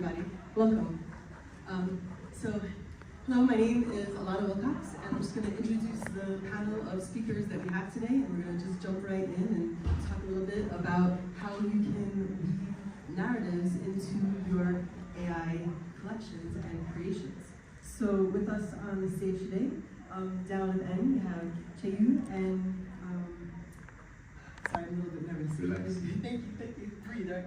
everybody. Welcome. Hello, my name is Alanna Wilcox, and I'm just going to introduce the panel of speakers that we have today, and we're going to just jump right in and talk a little bit about how you can weave narratives into your AI collections and creations. So with us on the stage today, down at the end, we have Chayu and sorry, I'm a little bit nervous. Relax. Thank you. Breathe, right?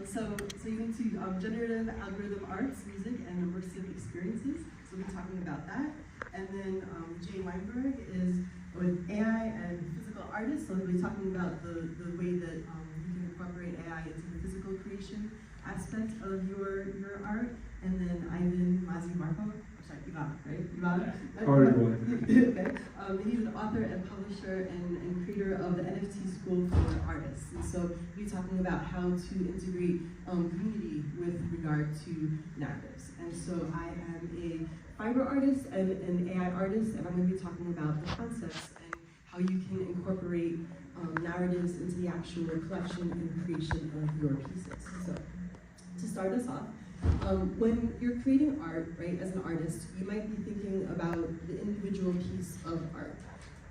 So you can see generative algorithm arts, music, and immersive experiences. So we'll be talking about that. And then Jay Weinberg is with AI and physical artists. So we'll be talking about the way that you can incorporate AI into the physical creation aspect of your art. And then Ivan Mazimarko. Ivan, right? Ivan? Okay. He's the author and publisher and creator of the NFT School for Artists. And so we'll be talking about how to integrate community with regard to narratives. And so I am a fiber artist and an AI artist, and I'm going to be talking about the concepts and how you can incorporate narratives into the actual collection and creation of your pieces. So to start us off, when you're creating art, right, as an artist, you might be thinking about the individual piece of art.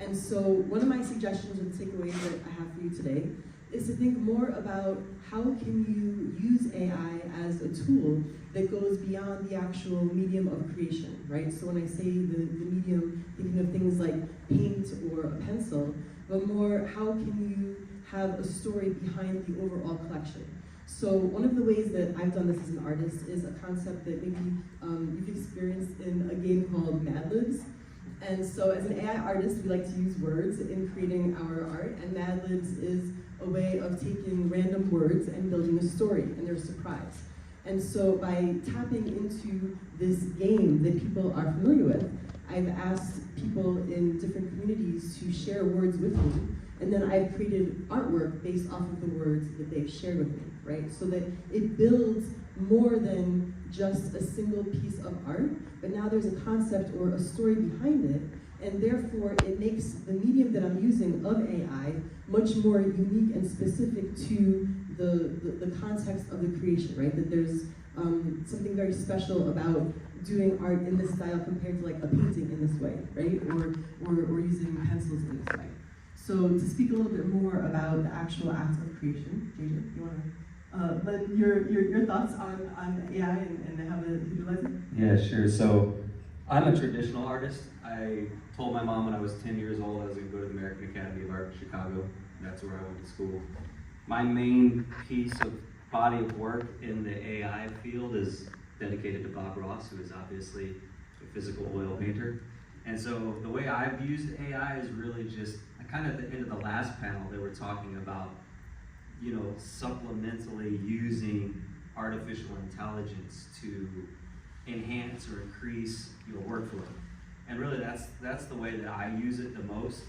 And so one of my suggestions or the takeaways that I have for you today is to think more about how can you use AI as a tool that goes beyond the actual medium of creation, right? So when I say the medium, thinking of things like paint or a pencil, but more how can you have a story behind the overall collection. So one of the ways that I've done this as an artist is a concept that maybe you've experienced in a game called Mad Libs. And so as an AI artist, we like to use words in creating our art, and Mad Libs is a way of taking random words and building a story, and there's surprise. And so by tapping into this game that people are familiar with, I've asked people in different communities to share words with me, and then I've created artwork based off of the words that they've shared with me, right? So that it builds more than just a single piece of art, but now there's a concept or a story behind it, and therefore it makes the medium that I'm using of AI much more unique and specific to the context of the creation, right? That there's something very special about doing art in this style compared to like a painting in this way, right? Or using pencils in this way. So to speak a little bit more about the actual act of creation, JJ, you want to lend your thoughts on AI and how to utilize it? Yeah, sure. So I'm a traditional artist. I told my mom when I was 10 years old I was going to go to the American Academy of Art in Chicago. That's where I went to school. My main piece of body of work in the AI field is dedicated to Bob Ross, who is obviously a physical oil painter. And so the way I've used AI is really just, kind of at the end of the last panel, they were talking about, you know, supplementally using artificial intelligence to enhance or increase your workflow. And really that's the way that I use it the most.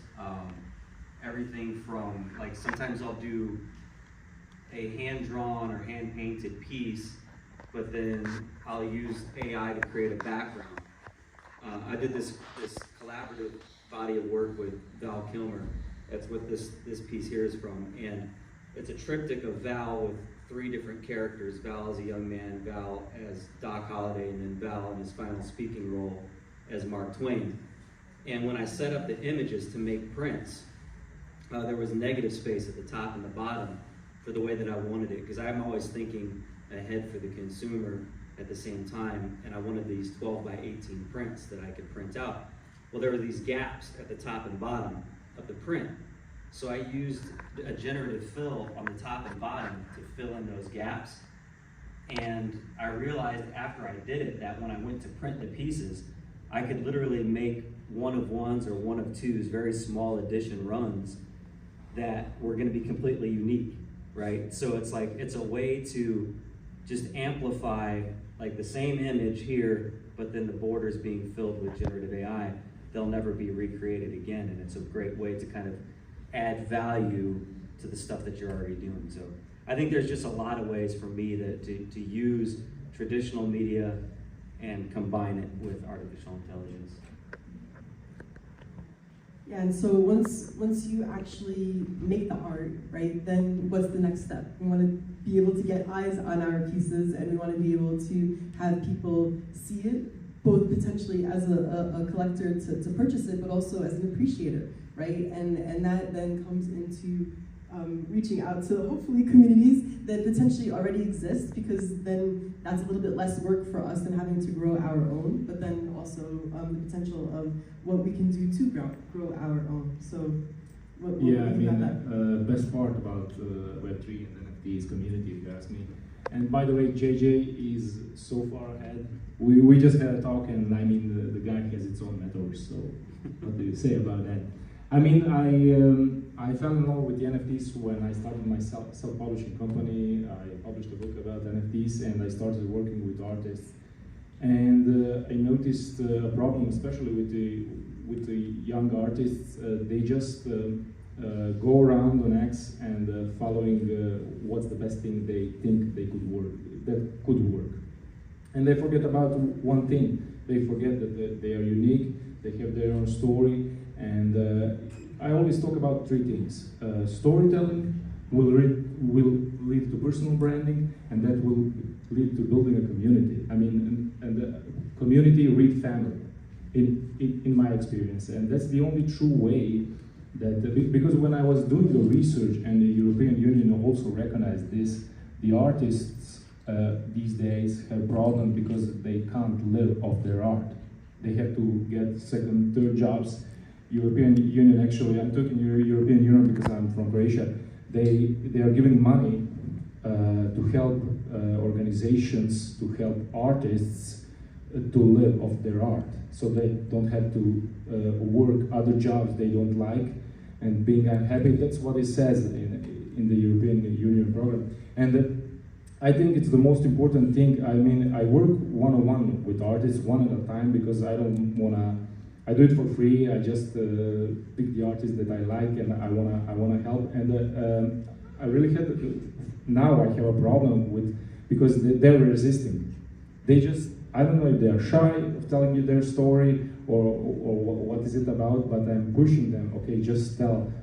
Everything from, like, sometimes I'll do a hand-drawn or hand-painted piece, but then I'll use AI to create a background. I did this collaborative body of work with Val Kilmer. That's what this piece here is from. And it's a triptych of Val with 3 different characters. Val as a young man, Val as Doc Holliday, and then Val in his final speaking role as Mark Twain. And when I set up the images to make prints, there was negative space at the top and the bottom for the way that I wanted it, because I'm always thinking ahead for the consumer at the same time, and I wanted these 12 by 18 prints that I could print out. Well, there were these gaps at the top and bottom of the print. So I used a generative fill on the top and bottom to fill in those gaps. And I realized after I did it that when I went to print the pieces, I could literally make 1-of-1s or 1-of-2s, very small edition runs that were gonna be completely unique, right? So it's like, it's a way to just amplify like the same image here, but then the borders being filled with generative AI. They'll never be recreated again, and it's a great way to kind of add value to the stuff that you're already doing. So I think there's just a lot of ways for me to use traditional media and combine it with artificial intelligence. Yeah, and so once you actually make the art, right, then what's the next step? We want to be able to get eyes on our pieces, and we want to be able to have people see it, both potentially as a collector to purchase it, but also as an appreciator, right? And that then comes into reaching out to hopefully communities that potentially already exist, because then that's a little bit less work for us than having to grow our own, but then also the potential of what we can do to grow our own. So what yeah, do you think about that? Best part about Web3 and NFT is community, if you ask me. And by the way, JJ is so far ahead. We just had a talk, and I mean, the guy has its own metaverse, so what do you say about that? I mean, I fell in love with the NFTs when I started my self-publishing company. I published a book about NFTs, and I started working with artists. And I noticed a problem, especially with the young artists. They just go around on X and following what's the best thing they think that could work. And they forget about one thing. They forget that they are unique, they have their own story. And I always talk about three things. Storytelling will lead to personal branding, and that will lead to building a community. I mean, and community read family, in my experience. And that's the only true way that, because when I was doing the research, and the European Union also recognized this, the artists these days have problems because they can't live off their art. They have to get second, third jobs. European Union, actually, I'm talking European Union because I'm from Croatia. They are giving money to help organizations, to help artists to live off their art, so they don't have to work other jobs they don't like and being unhappy. That's what it says in the European Union program. And I think it's the most important thing. I mean, I work one-on-one with artists, one at a time, because I don't wanna. I do it for free. I just pick the artists that I like, and I wanna help. And I really had now I have a problem with, because they're resisting. They just, I don't know if they're shy of telling you their story or what is it about, but I'm pushing them. Okay, just tell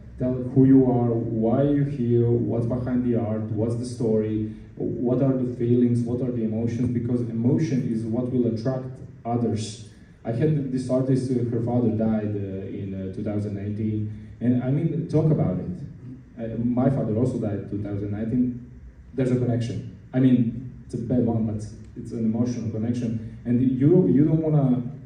who you are, why are you here, what's behind the art, what's the story, what are the feelings, what are the emotions, because emotion is what will attract others. I had this artist, her father died in 2019, and I mean, talk about it. My father also died in 2019. There's a connection. I mean, it's a bad one, but it's an emotional connection. And you don't want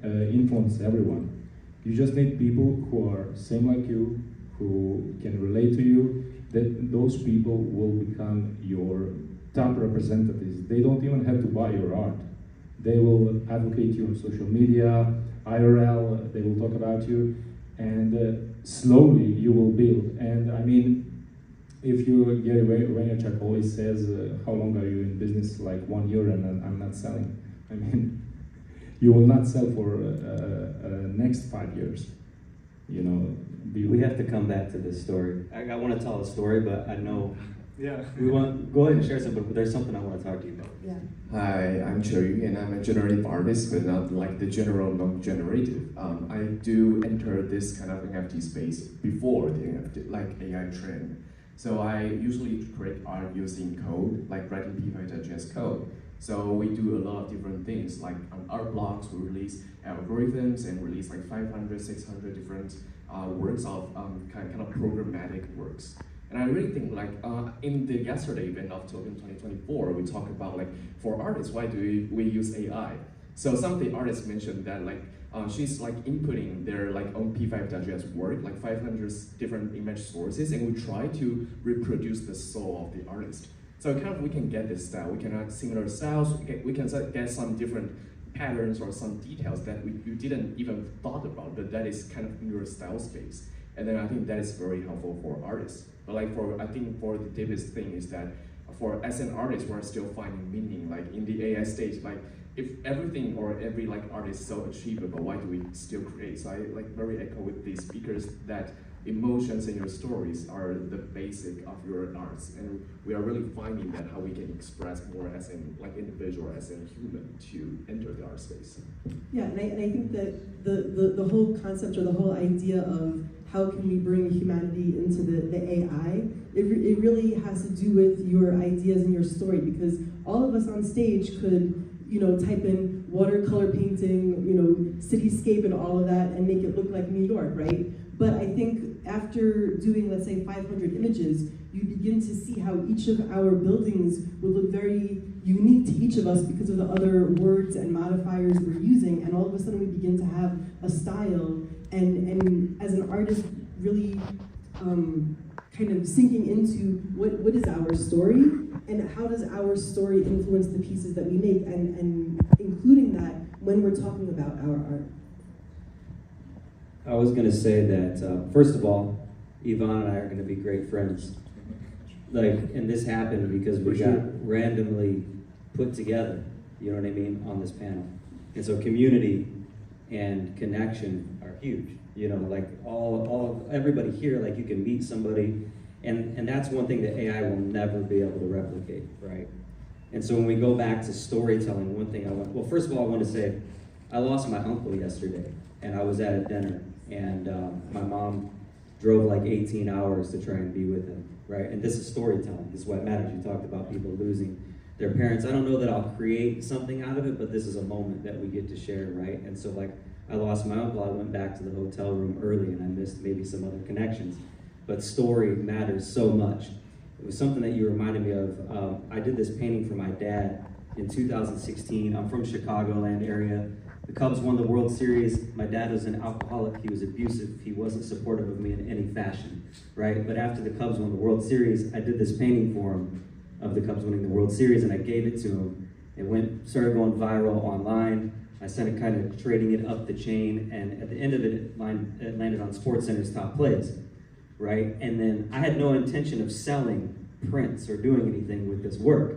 to influence everyone. You just need people who are same like you, who can relate to you. That those people will become your top representatives. They don't even have to buy your art. They will advocate you on social media, IRL, they will talk about you, and slowly you will build. And I mean, if you, Gary Vaynerchuk always says, how long are you in business? Like 1 year, and I'm not selling. I mean, you will not sell for next 5 years. You know. We have to come back to this story. I want to tell a story, but I know. Yeah. Go ahead and share something, but there's something I want to talk to you about. Yeah. Hi, I'm Cherry, and I'm a generative artist, but not like the general non-generative. I do enter this kind of NFT space before the NFT, like AI trend. So I usually create art using code, like writing P5.js code. So we do a lot of different things, like on art blocks, we release algorithms and release like 500, 600 different works of kind of programmatic works. And I really think like in the yesterday event of Token 2024, we talk about like for artists, why do we use AI? So some of the artists mentioned that like she's like inputting their like own P5.js work, like 500 different image sources, and we try to reproduce the soul of the artist. So kind of we can get this style, we can add similar styles, we can get some different patterns or some details that you didn't even thought about, but that is kind of in your style space. And then I think that is very helpful for artists. But like I think for the deepest thing is that as an artist, we're still finding meaning. Like in the AI stage, like if everything or every like art is so achievable, why do we still create? So I like very echo with the speakers that emotions in your stories are the basic of your arts, and we are really finding that how we can express more as an like individual, as a human to enter the art space. Yeah, and I think that the whole concept or the whole idea of how can we bring humanity into the AI, it really has to do with your ideas and your story, because all of us on stage could, you know, type in watercolor painting, you know, cityscape and all of that and make it look like New York, right? But I think after doing, let's say, 500 images, you begin to see how each of our buildings will look very unique to each of us because of the other words and modifiers we're using, and all of a sudden we begin to have a style, and as an artist, really kind of sinking into what is our story, and how does our story influence the pieces that we make, and including that when we're talking about our art. I was going to say that, first of all, Yvonne and I are going to be great friends. Like, and this happened because we got randomly put together, you know what I mean, on this panel. And so community and connection are huge. You know, like everybody here, like you can meet somebody, and that's one thing that AI will never be able to replicate, right? And so when we go back to storytelling, one thing well, first of all, I want to say, I lost my uncle yesterday, and I was at a dinner, and my mom drove like 18 hours to try and be with him, right? And this is storytelling. This is what matters. You talked about people losing their parents. I don't know that I'll create something out of it, but this is a moment that we get to share, right? And so like, I lost my uncle. I went back to the hotel room early, and I missed maybe some other connections. But story matters so much. It was something that you reminded me of. I did this painting for my dad in 2016. I'm from Chicagoland area. The Cubs won the World Series. My dad was an alcoholic. He was abusive. He wasn't supportive of me in any fashion, right? But after the Cubs won the World Series, I did this painting for him of the Cubs winning the World Series, and I gave it to him. It started going viral online. I started kind of trading it up the chain, and at the end of it, it landed on SportsCenter's top plays, right? And then I had no intention of selling prints or doing anything with this work.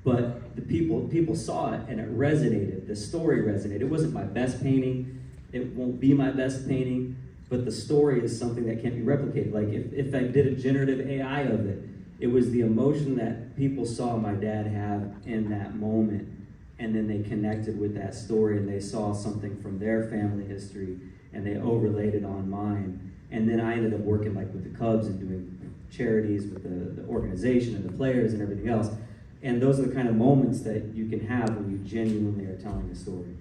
But the people saw it, and it resonated. The story resonated. It wasn't my best painting. It won't be my best painting, but the story is something that can't be replicated. Like if I did a generative AI of it, it was the emotion that people saw my dad have in that moment, and then they connected with that story, and they saw something from their family history, and they overlaid it on mine. And then I ended up working like with the Cubs and doing charities with the organization and the players and everything else. And those are the kind of moments that you can have when you genuinely are telling a story.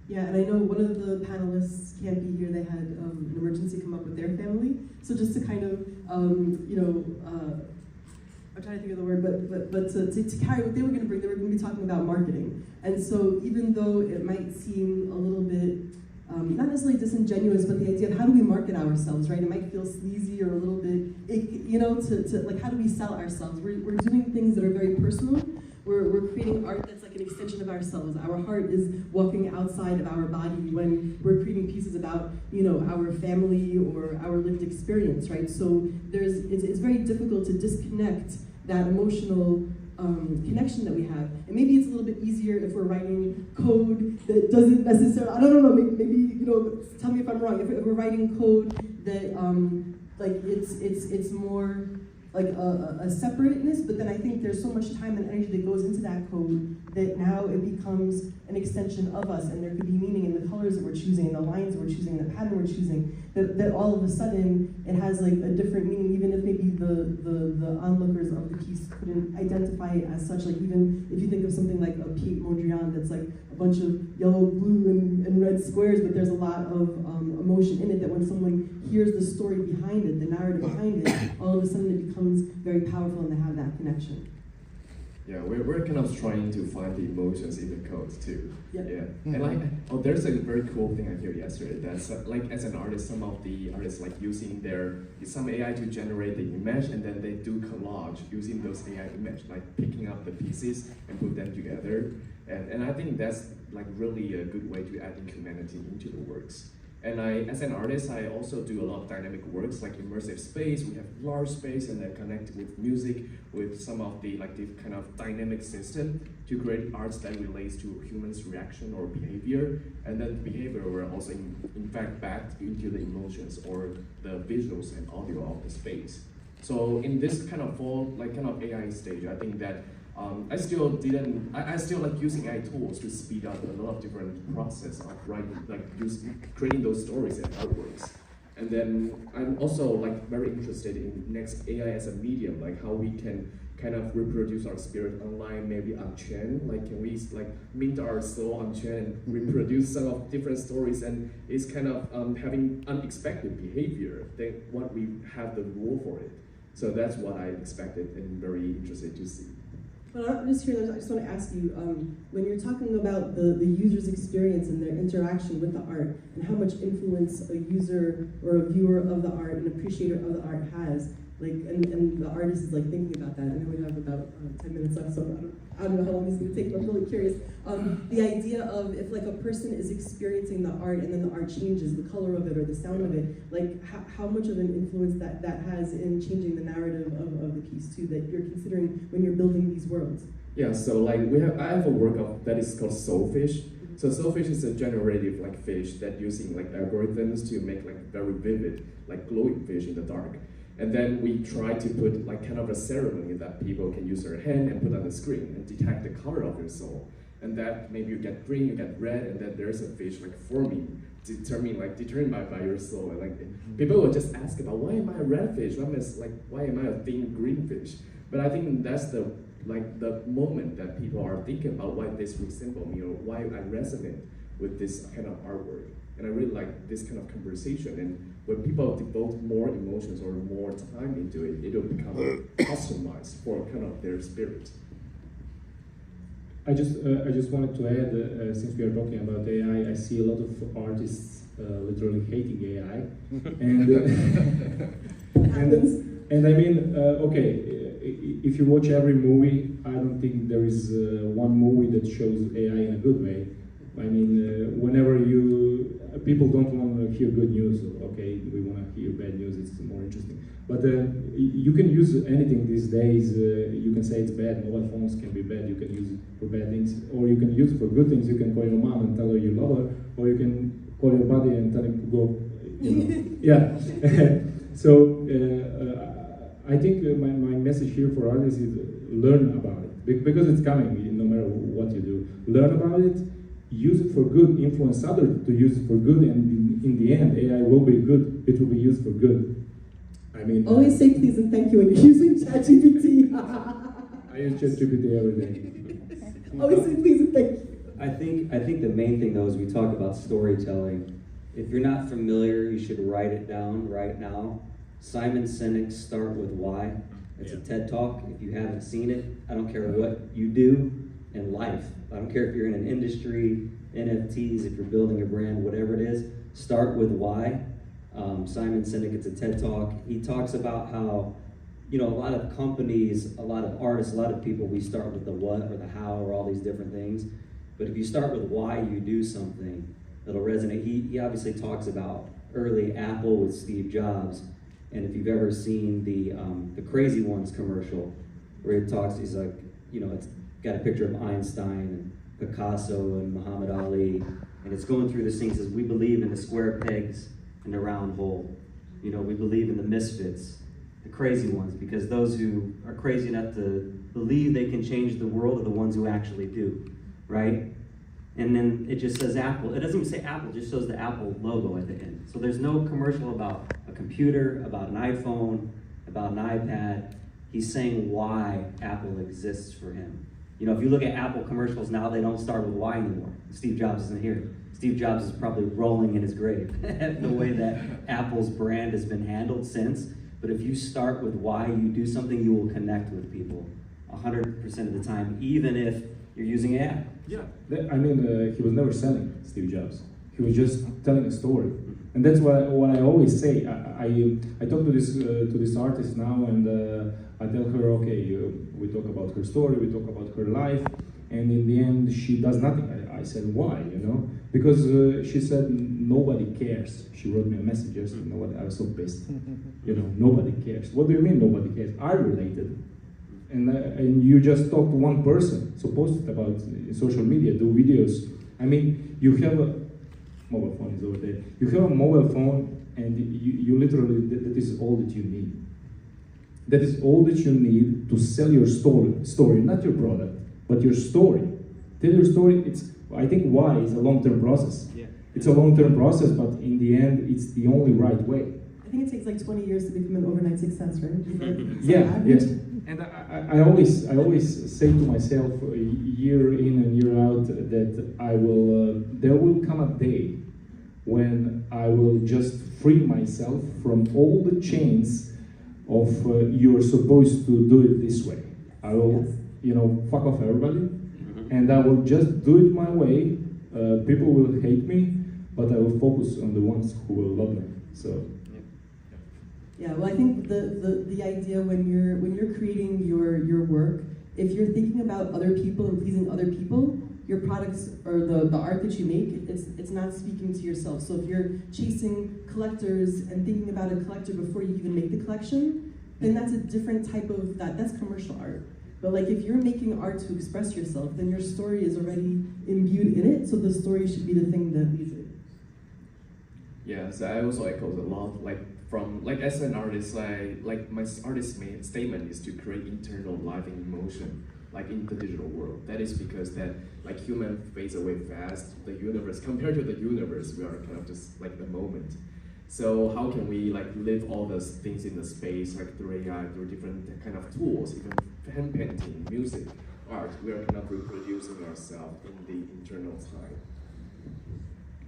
Yeah, and I know one of the panelists can't be here. They had an emergency come up with their family. So just to kind of, I'm trying to think of the word, but to carry what they were going to bring, they were going to be talking about marketing. And so even though it might seem a little bit, not necessarily disingenuous, but the idea of how do we market ourselves, right? It might feel sleazy or a little bit, to like, how do we sell ourselves? We're doing things that are very personal. We're creating art that's like an extension of ourselves. Our heart is walking outside of our body when we're creating pieces about, our family or our lived experience, right? So it's very difficult to disconnect that emotional connection that we have. And maybe it's a little bit easier if we're writing code that doesn't necessarily, I don't know, maybe tell me if I'm wrong. If we're writing code that it's more like a separateness, but then I think there's so much time and energy that goes into that code that now it becomes an extension of us, and there could be meaning in the colors that we're choosing, and the lines we're choosing, and the pattern we're choosing, that all of a sudden it has like a different meaning, even if maybe the onlookers of the piece couldn't identify it as such. Like even if you think of something like a Piet Mondrian that's like a bunch of yellow, blue, and red squares, but there's a lot of emotion in it, that when someone hears the story behind it, the narrative behind it, all of a sudden it becomes very powerful, and they have that connection. Yeah, we're kind of trying to find the emotions in the codes too. Yeah. And there's a very cool thing I heard yesterday. That's like as an artist, some of the artists like using some AI to generate the image, and then they do collage using those AI image, like picking up the pieces and put them together. And I think that's like really a good way to add in humanity into the works. And as an artist, I also do a lot of dynamic works like immersive space. We have large space and then connect with music, with some of the kind of dynamic system to create arts that relates to humans' reaction or behavior. And then behavior will also in fact back into the emotions or the visuals and audio of the space. So in this kind of AI stage, I think that I still like using AI tools to speed up a lot of different process of writing, creating those stories and artworks. And then I'm also very interested in next AI as a medium, like how we can kind of reproduce our spirit online, maybe on chain. Like can we mint our soul on chain and reproduce some of different stories, and it's kind of having unexpected behavior than what we have the rule for it. So that's what I expected and very interested to see. Well, I'm just here, I just want to ask you, when you're talking about the user's experience and their interaction with the art, and how much influence a user or a viewer of the art, an appreciator of the art has, and the artist is thinking about that. I know we have about 10 minutes left, so I don't know how long this is going to take, but I'm really curious. The idea of if a person is experiencing the art and then the art changes, the color of it or the sound of it, how much of an influence that has in changing the narrative of the piece too, that you're considering when you're building these worlds? Yeah, so I have a work that is called Soulfish. So Soulfish is a generative fish that using algorithms to make very vivid, glowing fish in the dark. And then we try to put kind of a ceremony that people can use their hand and put on the screen and detect the color of your soul. And that maybe you get green, you get red, and then there's a fish forming, determined by your soul. And people will just ask about, why am I a red fish? Why am I a thin green fish? But I think that's the moment that people are thinking about why this resemble me or why I resonate with this kind of artwork. And I really like this kind of conversation. And when people devote more emotions or more time into it, it'll become customized for kind of their spirit. I just wanted to add, since we are talking about AI, I see a lot of artists literally hating AI, and I mean, okay, if you watch every movie, I don't think there is one movie that shows AI in a good way. I mean, whenever people don't want to hear good news, okay, we want to hear bad news, it's more interesting. But you can use anything these days. You can say it's bad, mobile phones can be bad, you can use it for bad things, or you can use it for good things. You can call your mom and tell her you love her, or you can call your buddy and tell him to go, yeah. So I think my message here for artists is learn about it, because it's coming no matter what you do. Learn about it, use it for good, influence others to use it for good, and in the end, AI will be good, it will be used for good. I mean, always say please and thank you when you're using ChatGPT. I use ChatGPT every day. Always say please and thank you. I think the main thing though is we talk about storytelling. If you're not familiar, you should write it down right now. Simon Sinek's Start With Why. It's a TED Talk. If you haven't seen it, I don't care what you do in life. I don't care if you're in an industry, NFTs, if you're building a brand, whatever it is, start with why. Simon Sinek, it's a TED Talk. He talks about how, a lot of companies, a lot of artists, a lot of people, we start with the what or the how or all these different things. But if you start with why you do something, it'll resonate. He obviously talks about early Apple with Steve Jobs. And if you've ever seen the Crazy Ones commercial, where he talks, he's like, it's got a picture of Einstein and Picasso and Muhammad Ali, and it's going through this thing. It says, we believe in the square pegs and the round hole. We believe in the misfits, the crazy ones, because those who are crazy enough to believe they can change the world are the ones who actually do, right? And then it just says Apple. It doesn't even say Apple, it just shows the Apple logo at the end. So there's no commercial about a computer, about an iPhone, about an iPad. He's saying why Apple exists for him. If you look at Apple commercials now, they don't start with why anymore. Steve Jobs isn't here. Steve Jobs is probably rolling in his grave, the way that Apple's brand has been handled since. But if you start with why you do something, you will connect with people 100% of the time, even if you're using AI. Yeah, I mean, he was never selling, Steve Jobs. He was just telling a story. And that's what I always say. I talk to this artist now, and I tell her, okay, we talk about her story, we talk about her life, and in the end, she does nothing. I I said, why, you know? Because she said, nobody cares. She wrote me a message yesterday, you know what, I was so pissed. You know, nobody cares. What do you mean nobody cares? I related. And you just talk to one person, so post it about social media, do videos. I mean, you have a mobile phone is over there. You have a mobile phone, and you literally, that is all that you need. That is all that you need to sell your story, not your product, but your story. Tell your story. I think why is a long-term process. Yeah. It's a long-term process, but in the end, it's the only right way. I think it takes like 20 years to become an overnight success, right? Yeah, yes. And I always say to myself, year in and year out, that there will come a day when I will just free myself from all the chains of you're supposed to do it this way. I will, fuck off everybody, and I will just do it my way. People will hate me, but I will focus on the ones who will love me. So. Yeah, well, I think the idea when you're creating your work, if you're thinking about other people and pleasing other people, your products or the art that you make, it's not speaking to yourself. So if you're chasing collectors and thinking about a collector before you even make the collection, then that's a different type of that's commercial art. But like if you're making art to express yourself, then your story is already imbued in it. So the story should be the thing that leads it. Yeah, so I also echo a lot. As an artist, my artist main statement is to create internal life and emotion, like in the digital world. That is because human fades away fast. The universe, compared to the universe, we are kind of just like the moment. So how can we live all those things in the space, through AI, through different kind of tools, even hand painting, music, art? We are kind of reproducing ourselves in the internal time.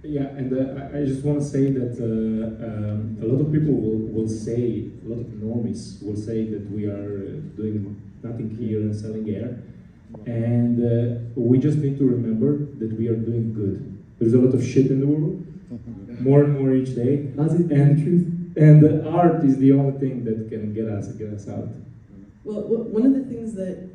Yeah, and I just want to say that a lot of people will say, a lot of normies will say that we are doing nothing here and selling air. And we just need to remember that we are doing good. There's a lot of shit in the world, more and more each day. And art is the only thing that can get us out. Well, one of the things that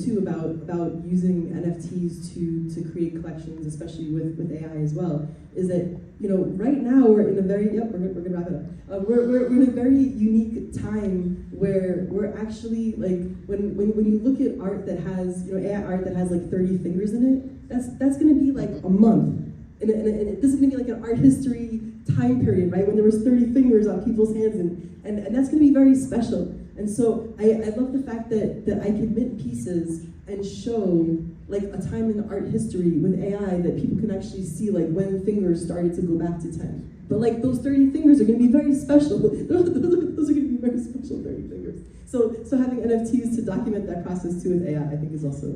too about using NFTs to create collections, especially with AI as well, is that right now we're in a very we're gonna wrap it up. We're in a very unique time where we're actually when you look at art that has AI art that has 30 fingers in it, that's gonna be a month. And this is going to be an art history time period, right? When there was 30 fingers on people's hands, and that's going to be very special. And so I love the fact that I can mint pieces and show a time in art history with AI that people can actually see when fingers started to go back to 10. But those 30 fingers are going to be very special. Those are going to be very special 30 fingers. So having NFTs to document that process too with AI, I think is also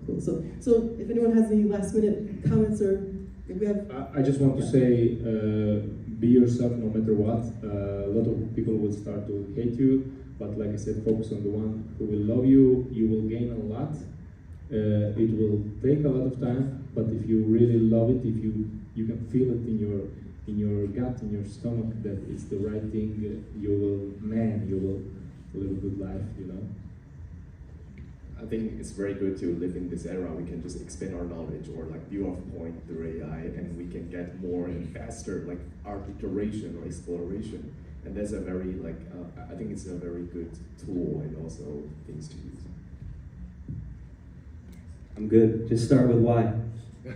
cool. So if anyone has any last minute comments or I just want to say, be yourself no matter what. A lot of people will start to hate you, but like I said, focus on the one who will love you. You will gain a lot. It will take a lot of time, but if you really love it, if you can feel it in your gut, in your stomach, that it's the right thing, you will live a good life, I think it's very good to live in this era. We can just expand our knowledge or view off point through AI, and we can get more and faster art iteration or exploration. And that's a very I think it's a very good tool and also things to use. I'm good. Just start with why.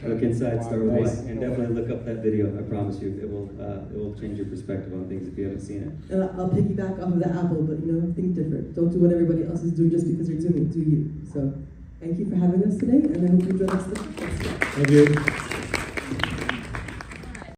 Look inside, start with why, and definitely look up that video. I promise you, it will change your perspective on things if you haven't seen it. And I'll piggyback off of the Apple, but think different. Don't do what everybody else is doing just because they're doing it. Do you? So, thank you for having us today, and I hope you enjoyed us. Thank you.